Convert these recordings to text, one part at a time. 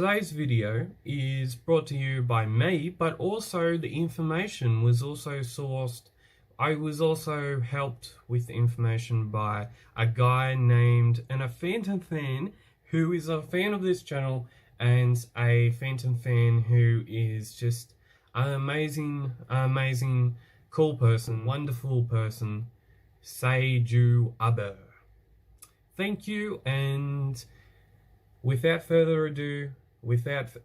Today's video is brought to you by me, but also the information was also sourced. I was also helped with information by a guy named a Phantom fan who is a fan of this channel and a Phantom fan who is just an amazing, cool person, wonderful person. Seiju Aber. Thank you, and without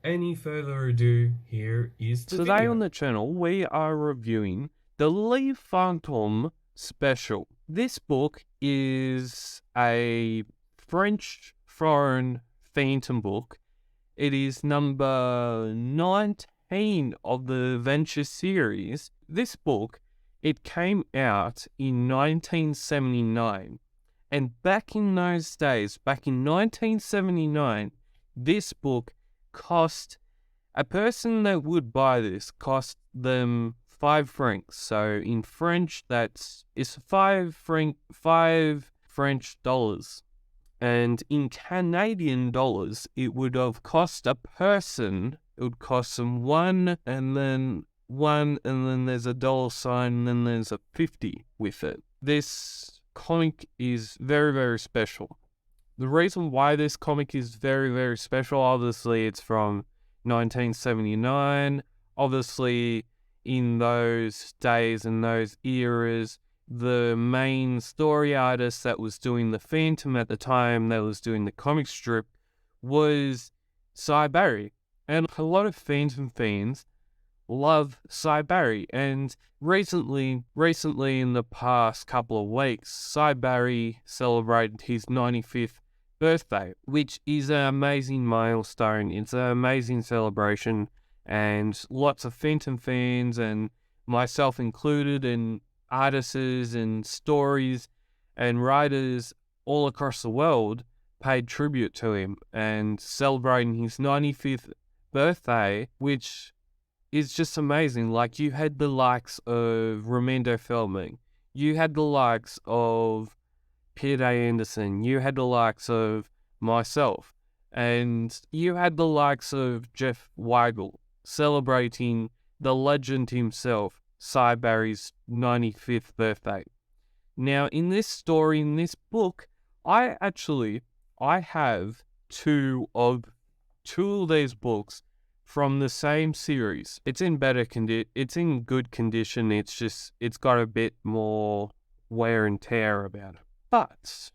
any further ado, here is the Today video. on the channel, we are reviewing the Le Fantome special. This book is a French foreign phantom book. It is number 19 of the Venture series. This book, it came out in 1979. And back in those days, back in 1979, this book cost, a person that would buy this cost them 5 francs. So in French, it's 5 French dollars. And in Canadian dollars, it would have cost a person, it would cost them one, and then there's a dollar sign, and then there's a 50 with it. This comic is very, very special. The reason why this comic is very, very special, obviously it's from 1979. Obviously, in those days and those eras, the main story artist that was doing the Phantom at the time, that was doing the comic strip, was Cy Barry. And a lot of Phantom fans love Cy Barry, and recently in the past couple of weeks, Cy Barry celebrated his 95th birthday, which is an amazing milestone. It's an amazing celebration, and lots of Phantom fans, and myself included, and artists and stories and writers all across the world paid tribute to him and celebrating his 95th birthday, which is just amazing. Like, you had the likes of Romando Feldman, you had the likes of Peter Anderson, you had the likes of myself, and you had the likes of Jeff Weigel celebrating the legend himself, Cy Barry's 95th birthday. Now, in this story, in this book, I have two of these books from the same series. It's in it's in good condition. It's got a bit more wear and tear about it. But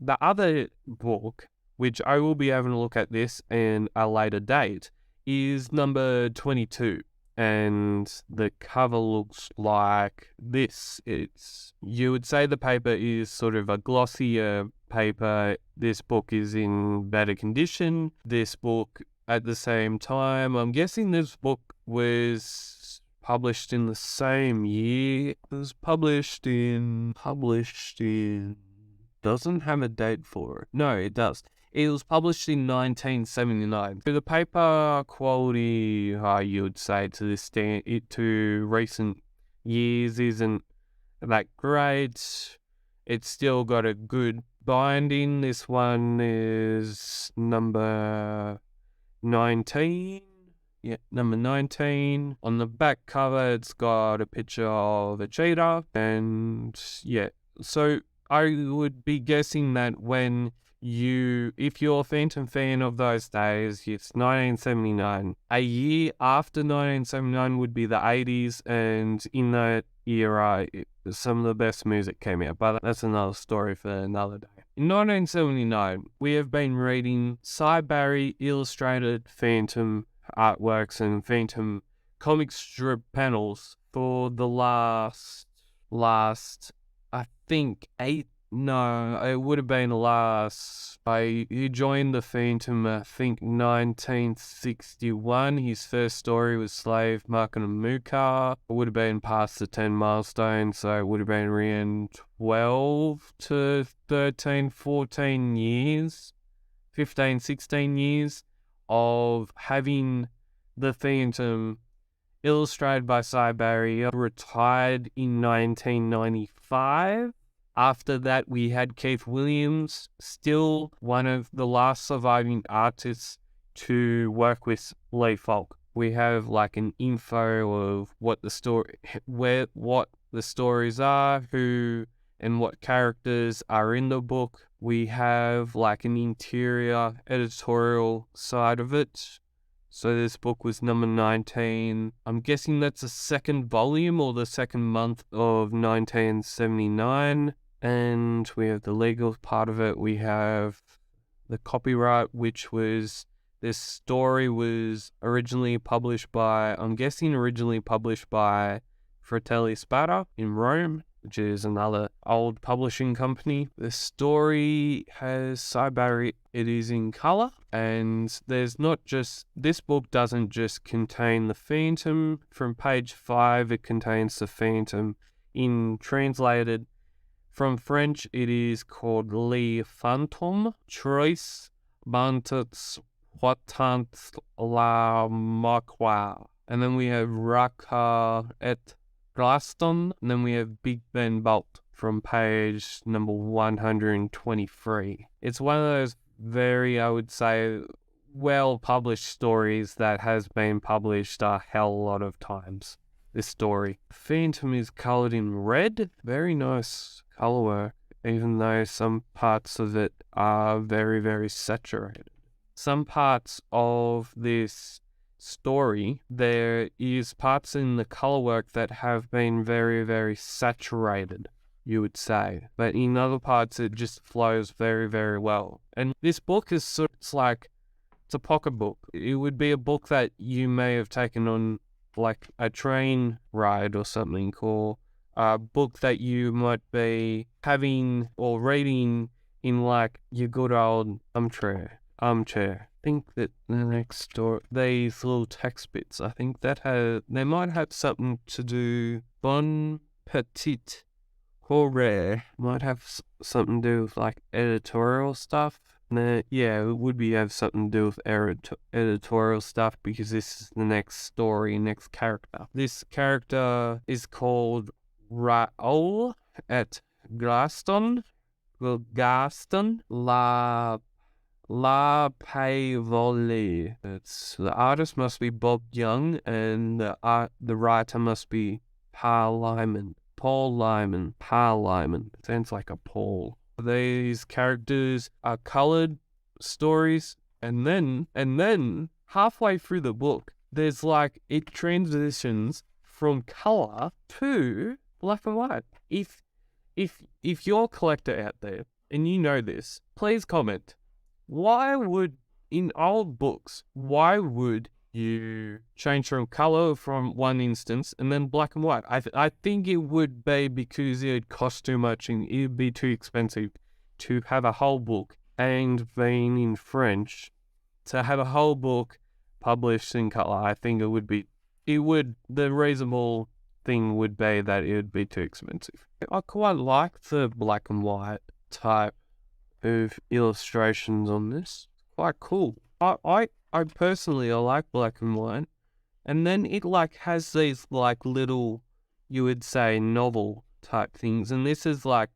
the other book, which I will be having a look at this in a later date, is number 22. And the cover looks like this. You would say the paper is sort of a glossier paper. This book is in better condition. This book, at the same time, I'm guessing this book was published in the same year. It was published in, doesn't have a date for it. No, it does. It was published in 1979. So the paper quality, you would say, to recent years isn't that great. It's still got a good binding. This one is number 19. Yeah, number 19. On the back cover, it's got a picture of a cheetah. And yeah, so I would be guessing that if you're a Phantom fan of those days, it's 1979. A year after 1979 would be the 80s, and in that era, some of the best music came out. But that's another story for another day. In 1979, we have been reading Cy Barry illustrated Phantom artworks and Phantom comic strip panels for the last, I think, it would have been he joined the Phantom, I think, 1961. His first story was Slave Market and Mooka. It would have been past the 10 milestone, so it would have been around 12 to 13, 14 years, 15, 16 years of having the Phantom illustrated by Cy Barry. Retired in 1995. After that, we had Keith Williams, still one of the last surviving artists to work with Lee Falk. We have like an info of what the stories are, who and what characters are in the book. We have like an interior editorial side of it. So this book was number 19. I'm guessing that's the second volume or the second month of 1979. And we have the legal part of it. We have the copyright, which was, this story was originally published by Fratelli Spada in Rome, which is another old publishing company. The story has sidebar, it is in color, and there's not just, this book doesn't just contain the Phantom. From page 5, it contains the Phantom in translated from French. It is called Le Fantome, Trois Bantats Poitant la Marquois. And then we have Raka et Glaston, and then we have Big Ben Bolt from page number 123. It's one of those very, I would say, well-published stories that has been published a hell lot of times. This story. Phantom is coloured in red. Very nice colour work, even though some parts of it are very, very saturated. Some parts of this story, there is parts in the color work that have been very, very saturated, you would say, but in other parts it just flows very, very well. And this book is it's a pocket book. It would be a book that you may have taken on like a train ride or something, or a book that you might be having or reading in like your good old armchair. I think that the next story, these little text bits, I think that they might have something to do. Bon Petit Horror might have something to do with like editorial stuff. Yeah, it would have something to do with editorial stuff, because this is the next story, next character. This character is called Raoul et Gaston. Well, Gaston La Paivoli. It's the artist must be Bob Young, and the writer must be Paul Lyman. Sounds like a Paul. These characters are colored stories, and then halfway through the book, there's like, it transitions from color to black and white. If you're a collector out there and you know this, please comment. In old books, why would you change from color from one instance and then black and white? I think it would be because it'd cost too much and it'd be too expensive to have a whole book, and being in French, to have a whole book published in color. I think the reasonable thing would be that it would be too expensive. I quite like the black and white type of illustrations on this. Quite cool. I personally, I like black and white, and then it like has these like little, you would say, novel type things, and this is like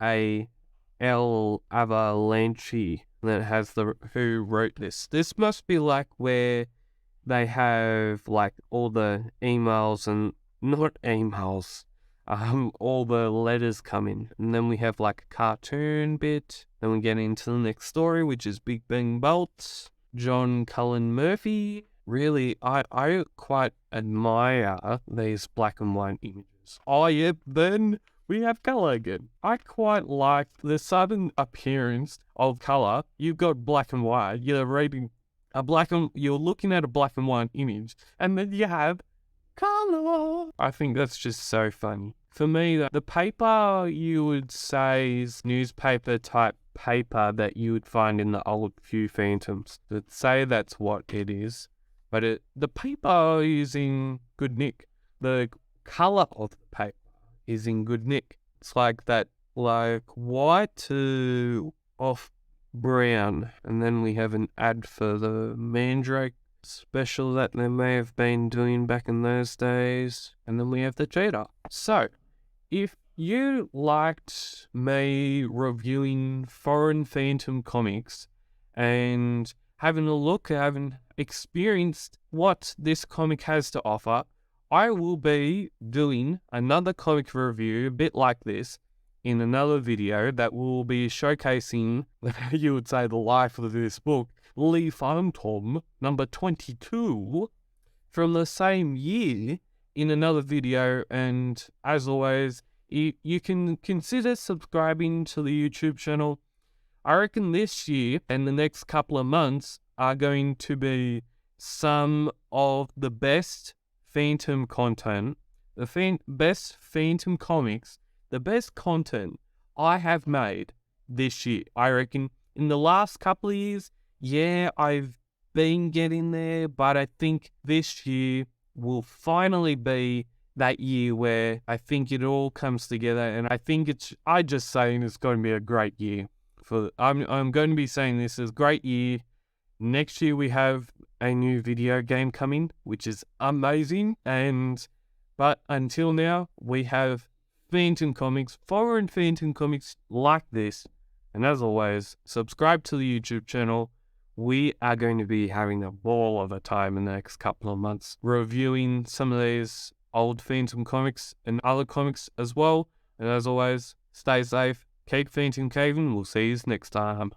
a El Avalanche that has who wrote this. This must be like where they have like all the emails and not emails. All the letters come in, and then we have like a cartoon bit. Then we get into the next story, which is Big Bang Bolt, John Cullen Murphy. Really, I quite admire these black and white images. Oh yeah, then we have color again. I quite like the sudden appearance of color. You've got black and white. You're looking at a black and white image, and then you have color. I think that's just so funny. For me, the paper you would say is newspaper type paper that you would find in the old few Phantoms. I'd say that's what it is. But the paper is in good nick. The color of the paper is in good nick. It's like that, like white to off brown. And then we have an ad for the Mandrake special that they may have been doing back in those days. And then we have the cheetah. So, if you liked me reviewing foreign Phantom comics and having a look, having experienced what this comic has to offer, I will be doing another comic review, a bit like this, in another video that will be showcasing, you would say, the life of this book, Le Fantome, number 22, from the same year, in another video. And as always, you can consider subscribing to the YouTube channel. I reckon this year and the next couple of months are going to be some of the best Phantom content, the best Phantom comics, the best content I have made this year. I reckon in the last couple of years, yeah, I've been getting there, but I think this year will finally be that year where I think it all comes together, and I think I just saying it's going to be a great year. I'm going to be saying this is a great year. Next year we have a new video game coming, which is amazing. But until now, we have Phantom comics, foreign Phantom comics like this. And as always, subscribe to the YouTube channel. We are going to be having a ball of a time in the next couple of months, reviewing some of these old Phantom comics and other comics as well. And as always, stay safe, keep Phantom caving. We'll see you next time.